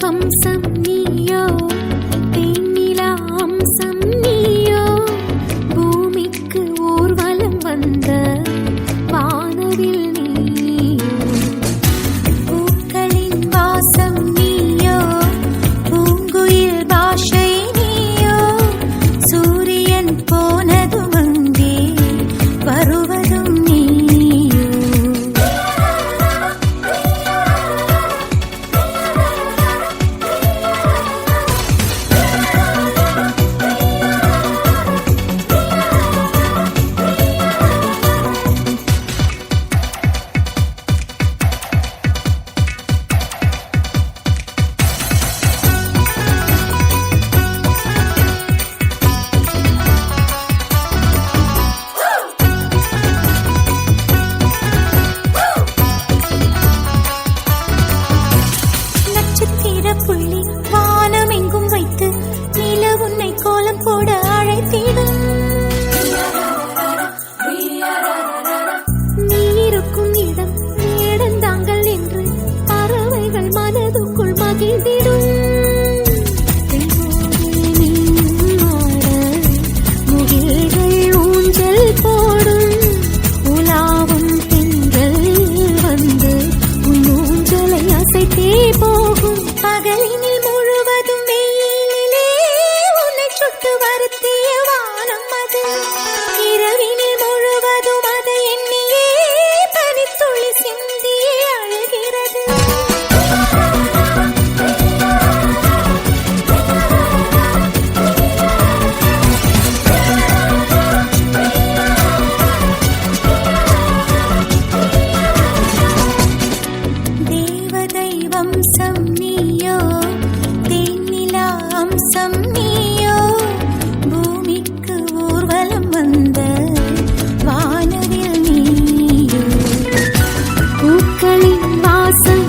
வம்சம் நீயோ, தேனிலா அம்சம் நீயோ, பூமிக்கு ஊர்வலம் வந்த வானவில் நீயோ, பூக்களின் வாசம் நீயோ, பூங்குயில் பாஷை நீயோ, சூரியன் போனதும் அங்கே வருவதும் நீயோ. புள்ளி வானம் எங்கும் வைத்து நில உன்னை கோலம் போட அழைத்திடும். நீ இருக்கும் இடம் வேடந்தாங்கள் என்று பறவைகள் மனதுக்குள் மகிழ்ந்திடும். முகில்கள் ஊஞ்சல் போடும், உலாவும் பெண்கள் வந்து உன் ஊஞ்சலை அசைத்தே போகும். பகலினில் முழுவதும் வெயிலிலே உன்னை சுட்டு வருத்திய வானம் அது, இரவினில் முழுவதும் அதை எண்ணியே பனித்துளி சிந்தியே அழுகிறது. தேவதை வம்சம் நீயோ, தேனிலா அம்சம் நீயோ, பூமிக்கு ஊர்வலம் வந்த வானவில் நீயோ, பூக்களின் வாசம்